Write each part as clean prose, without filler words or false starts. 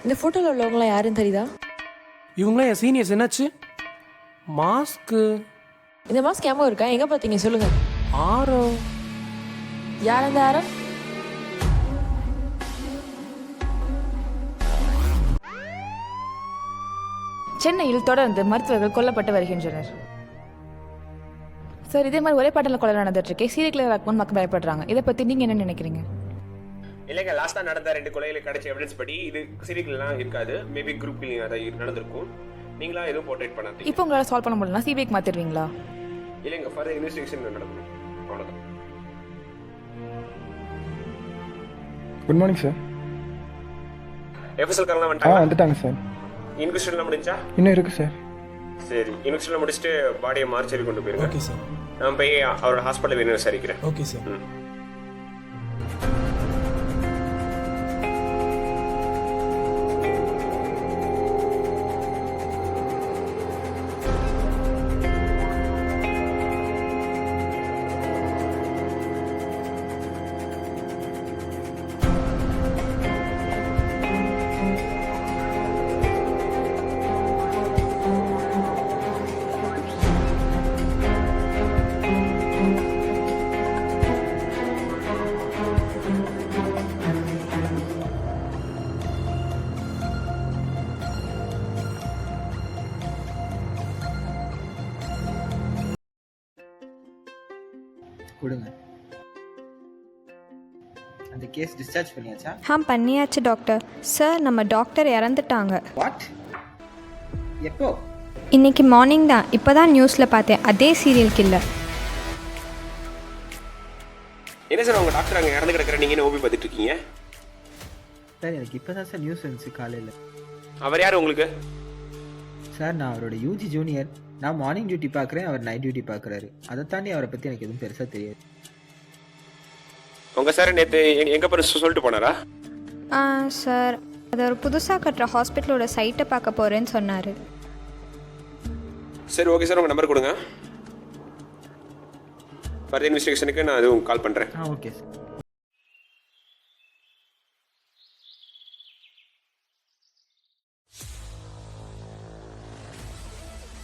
இந்த ஃபோட்டோவில் உள்ளவங்களாம் யாருன்னு தெரியுதா? இவங்களாம் என் சீனியர்ஸ். என்னாச்சு? மாஸ்க்கு இந்த மாஸ்க் ஞாபகம் இருக்கா? எங்கே பார்த்தீங்க சொல்லுங்கள். ஆரோ. யார் அந்த ஆரன்? சென்னையில் தொடர்ந்து மருத்துவர்கள் கொல்லப்பட்டு வருகின்றனர். சார், இதே மாதிரி ஒரே பாட்டில் கொலை நடந்துட்டு இருக்கே. சீரியல் கிளர் ஆக்கும்னு மக்கள் பயப்படுறாங்க. இதை பற்றி நீங்கள் என்ன நினைக்கிறீங்க? இல்லைங்க, லாஸ்ட்டாக நடந்த 2 கொலைகளை கிடைச்ச எவிடன்ஸ் படி இது சீரியல்லாம் இருக்காது. மேபி குரூப் கில்லிங் அதான் நடந்திருக்கும். நீங்களா எதுவும் போர்ட்ரேட் பண்ணாதீங்க. இப்போ உங்களால் சால்வ் பண்ண முடியலன்னா சிபிஐக்கு மாற்றிடுவீங்களா? இல்லைங்க, ஃபர்தர் இன்வெஸ்டிகேஷன் நடக்கணும், அவ்வளோதான். Good morning sir. எஃப்எஸ்எல் காரங்களாம் வந்துட்டாங்க சார். இன்வெஸ்டிகேஷன்லாம் முடிஞ்சா? இன்னும் இருக்கு சார். சரி, இன்வெஸ்டிகேஷன் முடிச்சுட்டு பாடியை மார்ச்சரி கொண்டு போயிருங்க. Okay sir. நான் போய் அவரோட ஹாஸ்பிட்டல் வேணும் விசாரிக்கிறேன். Okay sir. கொடுங்க. அந்த கேஸ் டிஸ்சார்ஜ் பண்ணியாச்சா? பண்ணியாச்சு டாக்டர். சார், நம்ம டாக்டர் இறந்துட்டாங்க. வாட்? எப்போ? இன்னைக்கு மார்னிங் தான். இப்போ தான் நியூஸில் பார்த்தேன். அதே சீரியல் கில்லர். என்ன சார் உங்க டாக்டர் அங்கே இறந்து கிடக்கிற, நீங்க என்ன ஓபி பார்த்துட்டு இருக்கீங்க? சார், எனக்கு இப்போ தான் சார் நியூஸ் இருந்துச்சு காலையில். அவர் யார் உங்களுக்கு? சார், நான் அவரோட யூஜி ஜூனியர். நான் மார்னிங் டியூட்டி பார்க்குறேன், அவர் நைட் டியூட்டி பார்க்குறாரு. அதை தாண்டி அவரை பற்றி எனக்கு எதுவும் பெருசாக தெரியாது. உங்க சார் நேற்று எங்கே போய் சொல்லிட்டு போனாரா? சார், அது ஒரு புதுசாக கட்டுற ஹாஸ்பிட்டலோட சைட்டை பார்க்க போகிறேன்னு சொன்னார். சரி, ஓகே சார், உங்கள் நம்பர் கொடுங்க. ஃபர்தர் இன்வெஸ்டிகேஷனுக்கு நான் அதுவும் கால் பண்ணுறேன். Okay sir.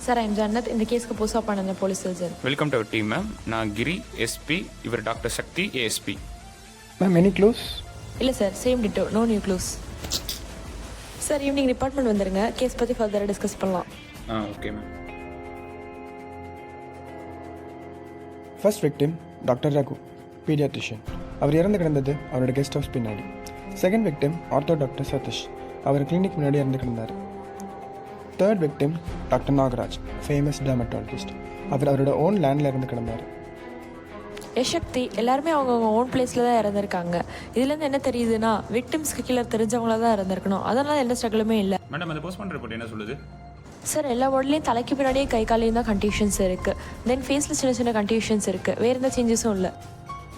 Sir, I'm Jannat. இந்த கேஸ்க்கு புதுசாக பண்ண police surgeon. Welcome to our team ma'am. நான் கிரி எஸ்பி, இவர் doctor Sakthi ASP. Ma'am, any clues? இல்லை sir, same ditto, no new clues. Sir, evening department வந்துடுங்க. கேஸ் பற்றி ஃபர்தராக டிஸ்கஸ் பண்ணலாம். Okay ma'am. First victim doctor Raghu, paediatrician. அவர் இறந்து கிடந்தது அவரோட கெஸ்ட் ஹவுஸ் பின்னாடி. Second victim ortho doctor Sathish. அவர் கிளினிக் முன்னாடி இறந்து கிடந்தார். Third victim doctor Nagaraj, famous dermatologist. அவர் அவரோட ஓன் லேண்டில் இருந்து கிடந்தார். சக்தி, எல்லாருமே அவங்கவுங்க ஓன் பிளேஸில் தான் இறந்துருக்காங்க. இதுலேருந்து என்ன தெரியுதுன்னா, விக்டிம்ஸ்க்கு கீழே தெரிஞ்சவங்கள தான் இறந்துருக்கணும். அதனால எந்த ஸ்ட்ரகிளுமே இல்லை. மேடம், அந்த போஸ்ட்மார்ட்டம் ரிப்போர்ட் என்ன சொல்லுது? சார், எல்லா வார்ட்லேயும் தலைக்கு பின்னாடியே கை காலையும் தான் கண்டிஷன்ஸ் இருக்குது. தென் ஃபேஸில் சின்ன சின்ன கண்டிஷன்ஸ் இருக்குது. வேறு எந்த சேஞ்சஸும் இல்லை.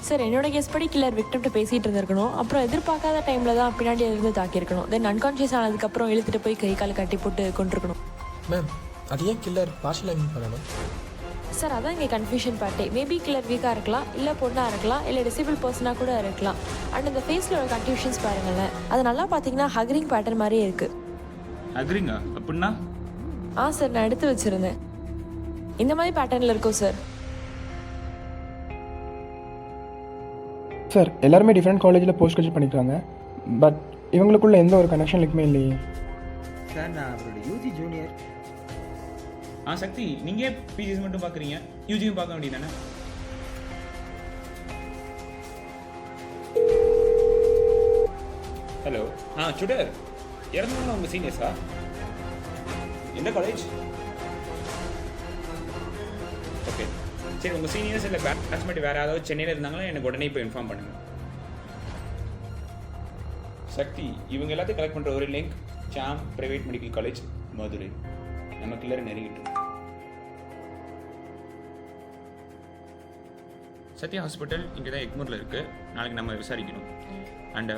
சார், என்னோட கேஸ் படி கில்லர் விக்டிம்கிட்ட பேசிகிட்டு இருந்திருக்கணும். அப்புறம் எதிர்பார்க்காத டைமில் தான் பின்னாடி இருந்து தாக்கியிருக்கணும். தென் அன்கான்ஷியஸ் ஆனதுக்கப்புறம் இழுத்துட்டு போய் கை காலை கட்டி போட்டு கொண்டிருக்கணும். மேம், அது ஏன் கில்லர் பார்ஷல் ஐமிங் பண்ணணும்? சார், அதான் இங்கே கன்ஃபியூஷன் பார்ட்டே. மேபி கில்லர் வீக்காக இருக்கலாம், இல்லை பொண்ணாக இருக்கலாம், இல்லை டிசேபிள் பர்சனாக கூட இருக்கலாம். அண்ட் இந்த ஃபேஸில் உள்ள கன்ஃபியூஷன்ஸ் பாருங்களேன். அது நல்லா பார்த்தீங்கன்னா ஹக்ரிங் பேட்டர்ன் மாதிரியே இருக்குது. அக்ரிங்கா? அப்படின்னா? சார், நான் எடுத்து வச்சுருந்தேன். இந்த மாதிரி பேட்டர்னில் இருக்கும் சார். சார், எல்லாருமே டிஃப்ரெண்ட் காலேஜில் போஸ்ட் கிராஜுவேட் பண்ணியிருக்காங்க. பட் இவங்களுக்குள்ள எந்த ஒரு கனெக்ஷன் லிங்க்குமே இல்லையே. சார், நான் அவரோட யூஜி ஜூனியர். சக்தி, நீங்கள் பிஜிஸ் மட்டும் பார்க்குறீங்க, யூஜியும் பார்க்க வேண்டியதானே? ஹலோ. சுடர், இறந்தவங்க உங்கள் சீனியர்ஸா? எந்த காலேஜ்? ஓகே, சரி. உங்கள் சீனியர்ஸ் இல்லை பேட்ச்மேட் வேறு யாராவது சென்னையில் இருந்தாங்களா எனக்கு உடனே இப்போ இன்ஃபார்ம் பண்ணுங்கள். சக்தி, இவங்க எல்லாத்தையும் கலெக்ட் பண்ணுற ஒரு லிங்க் சாம் பிரைவேட் மெடிக்கல் காலேஜ், மதுரை. நம்ம கில்லரை நெருங்கிட்டோம். சத்யா ஹாஸ்பிட்டல் இங்கே தான் எக்மூரில் இருக்குது. நாளைக்கு நம்ம விசாரிக்கணும். And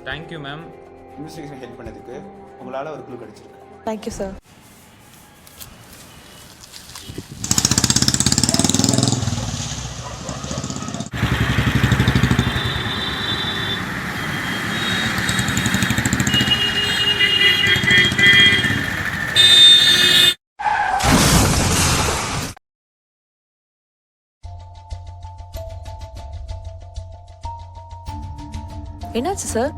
thank you ma'am, investigation help பண்ணதுக்கு. உங்களால் ஒரு க்ளூ கிடச்சிருக்கு. Thank you sir. என்னாச்சு சார்?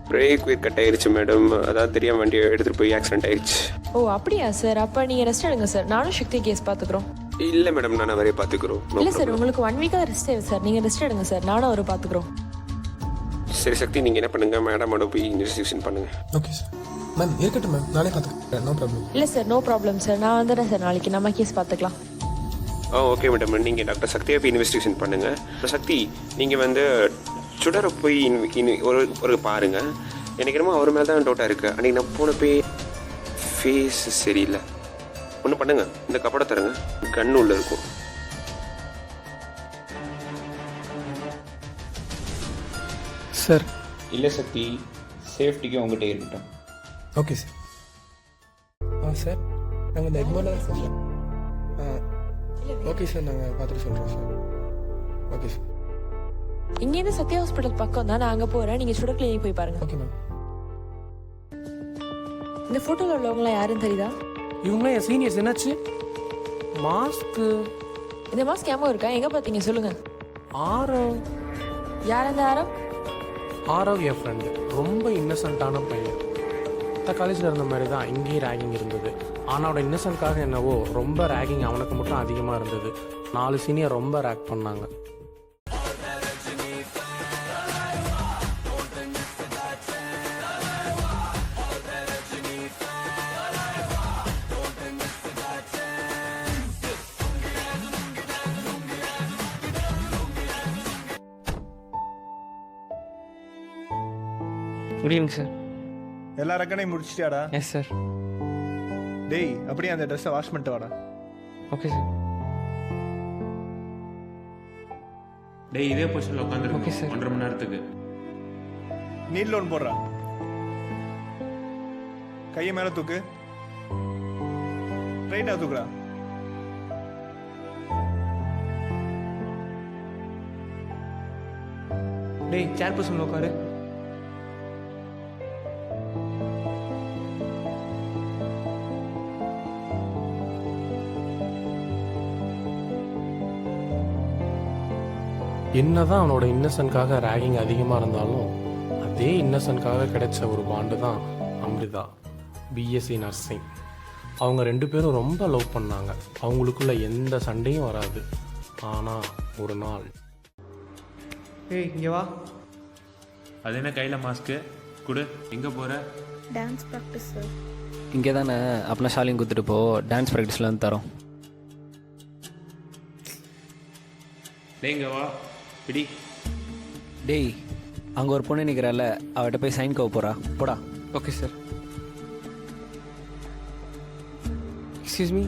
பிரேக் வீர் கட் ஆயிருச்சு மேடம். அதான் தெரியாம வண்டியை எடுத்துகிட்டு போய் ஆக்சிடென்ட் ஆயிடுச்சு. ஓ அப்படியா சார்? அப்போ நீங்கள் ரெஸ்ட் எடுங்க சார். நானும் சக்தி கேஸ் பார்த்துக்குறோம். இல்லை மேடம், நான் அவரே பார்த்துக்குறோம். இல்லை சார், உங்களுக்கு 1 வீக்காக ரெஸ்ட் ஆயிடும் சார். நீங்கள் ரெஸ்ட் எடுங்க சார், நானும் அவரை பார்த்துக்குறோம். சரி சக்தி, நீங்கள் என்ன பண்ணுங்கள், மேடமோட போய் இன்வெஸ்டிகேஷன் பண்ணுங்கள். Okay sir. மேம் இருக்கட்டும் மேம், நானே பார்த்துக்கிறேன். No problem. இல்லை சார், நோ ப்ராப்ளம் சார். நான் வந்துடுறேன் சார். நாளைக்கு நம்ம கேஸ் பார்த்துக்கலாம். ஓகே மேடம், நீங்கள் டாக்டர் சக்தியை போய் இன்வெஸ்டிகேஷன் பண்ணுங்கள். சக்தி, நீங்கள் வந்து சுடரை போய் ஒரு பாருங்கள். எனக்கு என்னமோ அவர் மேலே தான் டவுட்டாக இருக்குது. அன்றைக்கி நான் போனப்பே ஃபேஸ் சரியில்லை. ஒன்று பண்ணுங்கள், இந்த கப்படை தருங்க, கண்ணு உள்ள இருக்கும். சார். இல்லை சக்தி, சேஃப்டிக்கு உங்கள்கிட்ட இருக்கட்டும். Okay sir. சார் நாங்கள் இந்த எக்மோரில் தான் சார். ஓகே சார், நாங்கள் பார்த்துட்டு சொல்கிறோம் சார். Okay sir. இங்கேருந்து சத்யா ஹாஸ்பிட்டல் பக்கம் தான். நான் அங்கே போகிறேன், நீங்கள் சுடர் கிளினிக் போய் பாருங்கள். Okay ma'am. இந்த ஃபோட்டோவில் உள்ளவங்களாம் யாருன்னு தெரியுதா? இவங்களாம் என் சீனியர்ஸ். என்னாச்சு? மாஸ்க்கு. இந்த மாஸ்க் ஞாபகம் இருக்கா? எங்கே பார்த்தீங்க சொல்லுங்கள். ஆரவ். யார் அந்த ஆரம்? ஆரவ் என் ஃப்ரெண்டு. ரொம்ப இன்னசென்ட்டான பையன். மற்ற காலேஜில் இருந்த மாதிரி தான் இங்கேயும் ரேகிங் இருந்தது. ஆனால் அவனோட இன்னசென்ட்காக என்னவோ ரொம்ப ரேகிங் அவனுக்கு மட்டும் அதிகமாக இருந்தது. 4 சீனியர் ரொம்ப ரேக் பண்ணாங்க. Good evening sir. எல்லா ரெக்கனையும் முடிச்சிட்டியாடா? Yes sir. டேய், அப்படியே அந்த ட்ரெஸ்ஸை வாஷ் பண்ணிட்டு வாடா. Okay sir. டேய், இதே பொசிஷனில் உட்காந்துருக்கு. Okay sir. 1.5 மணி நேரத்துக்கு. நீட் லோன் போடுறா. கையை மேலே தூக்கு. ரைட்டாக தூக்குறா. டேய், சேர் பொசிஷனில் உட்காரு. என்னதான் அவனோட இன்னசென்ட்காக ரேகிங் அதிகமாக இருந்தாலும் அதே இன்னசென்ட்காக கிடைச்ச ஒரு பாண்டு தான் அம்ரிதா, பிஎஸ்சி நர்சிங். அவங்க 2 பேரும் ரொம்ப லவ் பண்ணாங்க. அவங்களுக்குள்ள எந்த சண்டையும் வராது. ஆனால் ஒரு நாள். ஏய், இங்கே வா. அது என்ன கையில் மாஸ்க்கு கொடு. எங்கே போகிற? Dance practice sir. இங்கே தானே? அப்படின்னா ஷாலிங் கொடுத்துட்டு போ. டான்ஸ் ப்ராக்டிஸில் வந்து தரோம். டேய், இங்கே வா. பிடி. டேய், அங்கே ஒரு பொண்ணு நிற்கிறாள், அவட்ட போய் சைன் கவ போகிறா. போடா. Okay sir. Excuse me.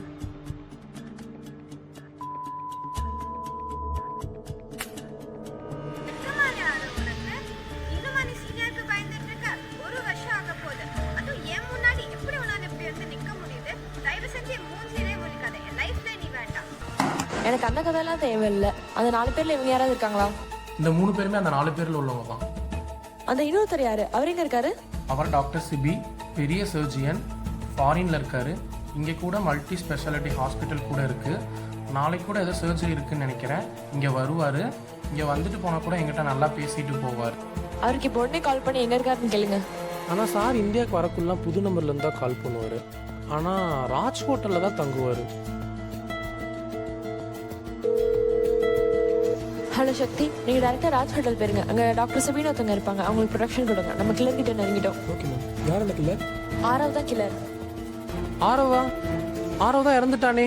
எனக்கு அந்த கதையெல்லாம் தேவையில்லை. அந்த 4 பேரில் இவங்க யாராவது இருக்காங்களா? இந்த 3 பேருமே அந்த 4 பேரில் உள்ளவங்க தான். அந்த இன்னொருத்தர் யாரு? அவர் எங்க இருக்காரு? அவர் டாக்டர் சிபி, பெரிய சர்ஜியன், ஃபாரின்ல இருக்காரு. இங்கே கூட மல்டி ஸ்பெஷாலிட்டி ஹாஸ்பிட்டல் கூட இருக்குது. நாளைக்கு கூட ஏதோ சர்ஜரி இருக்குன்னு நினைக்கிறேன். இங்கே வருவார். இங்கே வந்துட்டு போனால் கூட எங்கிட்ட நல்லா பேசிட்டு போவார். அவருக்கு இப்போ உடனே கால் பண்ணி எங்கே இருக்காருன்னு கேளுங்க. ஆனால் சார் இந்தியாவுக்கு வரக்குள்ள புது நம்பர்லேருந்து தான் கால் பண்ணுவார். ஆனால் ராஜ் ஹோட்டலில் தான் தங்குவார். ஹலோ சக்தி, நீங்கள் டேரெக்டாக ராஜ் ஹோட்டல் போயிருங்க. அங்கே டாக்டர் சபீன் ஒருத்தவங்க இருப்பாங்க. அவங்களுக்கு ப்ரொடக்ஷன் கொடுங்க. நம்ம கில்லர் கிட்ட நெருங்கிட்டோம். Okay ma'am. யார் அந்த கில்லர்? ஆரவ் தான் கில்லர். ஆரவா? ஆரவ் தான் இறந்துட்டானே.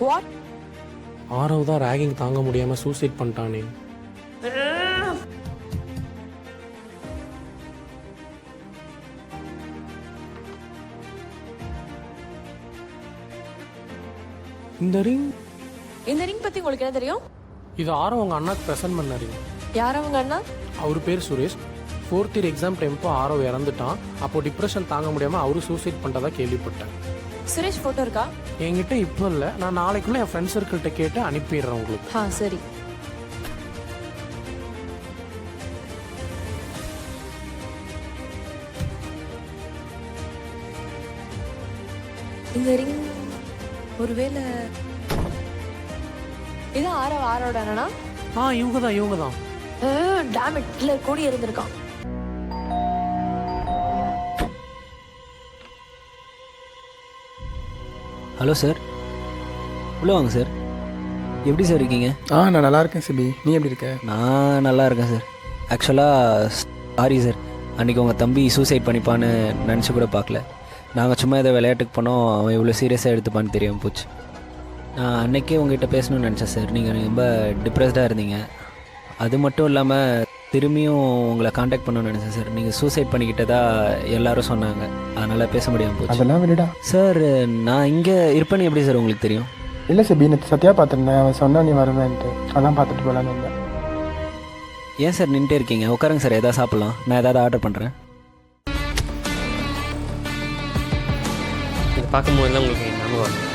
வாட்? ஆரவ் தான் ரேகிங் தாங்க முடியாமல் சூசைட் பண்ணிட்டானே. இந்த ரிங் பற்றி உங்களுக்கு என்ன தெரியும்? இது ஆரவ் அவங்க அண்ணாக்கு ப்ரெசென்ட் பண்ணாரு. யார் அவங்க அண்ணா? அவர் பேர் சுரேஷ். 4th இயர் எக்ஸாம் டைம்ப்போ ஆரவ் இறந்துட்டான். அப்போது டிப்ரெஷன் தாங்க முடியாமல் அவரும் சூசைட் பண்ணுறதா கேள்விப்பட்டேன். சுரேஷ் ஃபோட்டோ இருக்கா? என்கிட்ட இப்போ இல்லை. நான் நாளைக்குள்ளே என் ஃப்ரெண்ட்ஸ் சர்க்கிள்கிட்ட கேட்டு அனுப்பிடுறேன் உங்களுக்கு. சரி. இந்த ரிங் ஒருவேளை இது ஆரோட அண்ணனா? இவங்க தான். டேமிட் கில்லர் கூடி இருந்திருக்கான். ஹலோ சார், உள்ளே வாங்க சார். எப்படி சார் இருக்கீங்க? நான் நல்லா இருக்கேன் சிபி, நீ எப்படி இருக்க? நான் நல்லா இருக்கேன் சார். ஆக்சுவலாக சாரி சார், அன்றைக்கி உங்கள் தம்பி சூசைட் பண்ணிப்பான்னு நினச்சி கூட பார்க்கல. நாங்கள் சும்மா ஏதோ விளையாட்டுக்கு போனோம், அவன் இவ்வளோ சீரியஸாக எடுத்துப்பான்னு தெரியாமல் போச்சு. நான் அன்றைக்கே உங்ககிட்ட பேசணும்னு நினச்சேன் சார். நீங்கள் ரொம்ப டிப்ரெஸ்டாக இருந்தீங்க. அது மட்டும் இல்லாமல் திரும்பியும் உங்களை காண்டாக்ட் பண்ணணும்னு நினச்சேன் சார். நீங்கள் சூசைட் பண்ணிக்கிட்டதா எல்லாரும் சொன்னாங்க, அதனால் பேச முடியாமல் போச்சு. அதெல்லாம் விடுடா சார், நான் இங்கே இருப்பேன்னு எப்படி சார் உங்களுக்கு தெரியும்? இல்லை சிபி, நேற்று சத்யா பார்த்துருந்தேன், அவன் சொன்னா நீ வருவேன்ட்டு, அதான் பார்த்துட்டு போகலான்னு வந்தேன். ஏன் சார் நின்றுட்டே இருக்கீங்க? உட்காருங்க சார், எதாவது சாப்பிட்லாம். நான் ஏதாவது ஆர்டர் பண்ணுறேன். இது பார்க்கும்போது தான் உங்களுக்கு ஞாபகம் வரும்.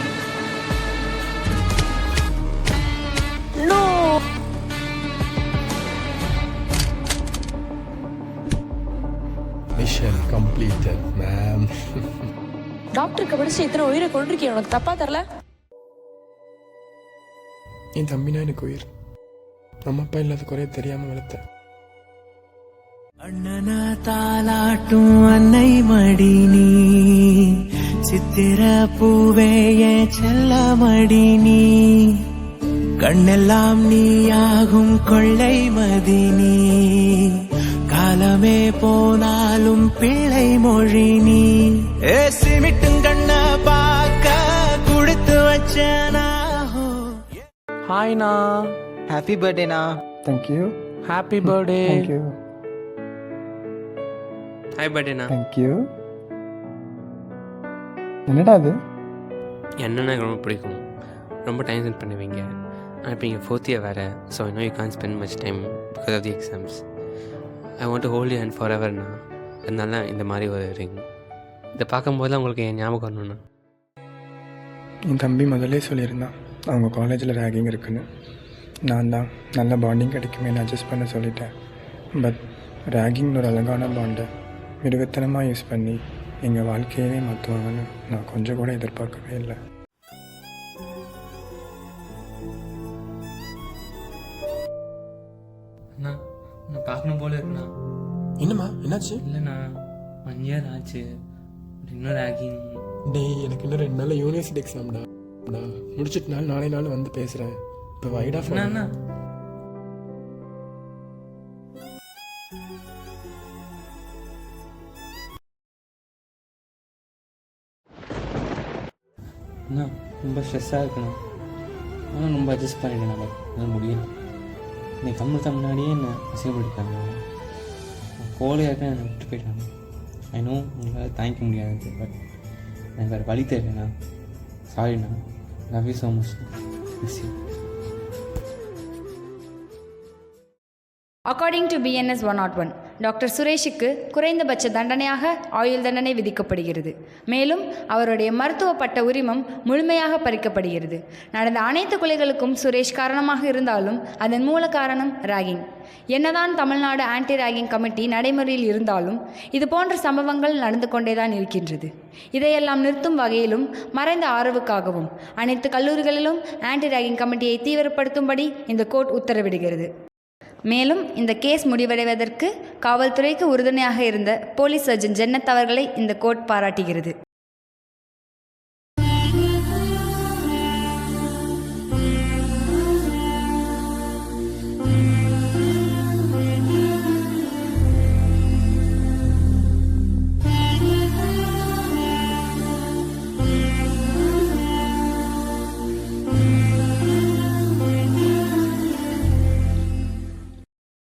Mission completed ma'am. டாக்டருக்கு படிச்சு இத்தனை உயிரை கொண்டிருக்கேன், உனக்கு தப்பா தரல? என் தம்பினா எனக்கு உயிர். நம்ம அப்பா இல்லாத குறைய தெரியாமல் வளர்த்தேன். அண்ணனா தாலாட்டும் அன்னை மடி நீ, சித்திர பூவே என் செல்ல மடி நீ, கண்ணெல்லாம் நீயாகும் கொள்ளை மதி நீ, காலமே போனாலும் பிள்ளை மொழி நீ, சிமிட்டும் கண்ண பார்க்க கொடுத்து வச்சனா. ஹாய்ண்ணா. ஹாப்பி பர்த்டேண்ணா. Thank you. Happy birthday. Thank you. Hi பர்த்டேண்ணா. தேங்க்யூ. என்னடா அது? என்னன்னா எனக்கு ரொம்ப பிடிக்கும், ரொம்ப டைம் ஸ்பெண்ட் பண்ணுவீங்க. ஆனால் இப்போ இங்கே 4th year வேறு, so I know you can't spend much time because of the exams. I want to hold you and for எவர்ண்ணா. அதனால தான் இந்த மாதிரி ஒரு ரிங். இதை பார்க்கும்போது தான் உங்களுக்கு என் ஞாபகம் வரணுண்ணா. என் தம்பி முதல்லே சொல்லியிருந்தான் அவங்க காலேஜில் ரேகிங் இருக்குன்னு. நான் தான் நல்ல பாண்டிங் கிடைக்குமேனு அட்ஜஸ்ட் பண்ண சொல்லிட்டேன். பட் ரேகிங்னு ஒரு அழகான பாண்டை மிருகத்தனமாக யூஸ் பண்ணி எங்கள் வாழ்க்கையவே மாற்றுவாங்கன்னு நான் கொஞ்சம் கூட எதிர்பார்க்கவே இல்லை. அண்ணா, நான் பார்க்கணும் போல இருக்குண்ணா. என்னம்மா என்னாச்சு? இல்லைண்ணா, 1 year ஆச்சு, இன்னும் ரேகிங். டேய், எனக்கு இன்னும் 2 நாளில் யூனிவர்சிட்டி எக்ஸாம்டா. முடிச்சிட்டு நாளை நாள் வந்து பேசுகிறேன். இப்போ வைடா அண்ணா, அண்ணா ரொம்ப ஸ்ட்ரெஸ்ஸாக இருக்குண்ணா. ஆனால் ரொம்ப அட்ஜஸ்ட் பண்ணிட்டேன். என்னால் முடியல. இன்னைக்கு கம்மிட்ட முன்னாடியே என்னை அசிங்கப்படுத்தாங்க. கோலையாக இருக்க என்னை விட்டு போயிட்டாங்க. ஐ நோ உங்களால் தாங்கிக்க முடியாது, பட் எனக்கு வேறு வழி தெரியலண்ணா. சாரிண்ணா. Love you so much. Miss you. According to BNS 101, doctor சுரேஷுக்கு குறைந்தபட்ச தண்டனையாக ஆயுள் தண்டனை விதிக்கப்படுகிறது. மேலும் அவருடைய மருத்துவ பட்ட உரிமம் முழுமையாக பறிக்கப்படுகிறது. நடந்த அனைத்து கொலைகளுக்கும் சுரேஷ் காரணமாக இருந்தாலும் அதன் மூல காரணம் ராகிங். என்னதான் தமிழ்நாடு ஆன்டி ராகிங் கமிட்டி நடைமுறையில் இருந்தாலும் இது போன்ற சம்பவங்கள் நடந்து கொண்டேதான் இருக்கின்றது. இதையெல்லாம் நிறுத்தும் வகையிலும் மறைந்த ஆர்வுக்காகவும் அனைத்து கல்லூரிகளிலும் ஆன்டி ராகிங் கமிட்டியை தீவிரப்படுத்தும்படி இந்த கோர்ட் உத்தரவிடுகிறது. மேலும் இந்த கேஸ் முடிவடைவதற்கு காவல்துறைக்கு உறுதுணையாக இருந்த போலீஸ் சர்ஜன் ஜென்னத் அவர்களை இந்த கோர்ட் பாராட்டுகிறது.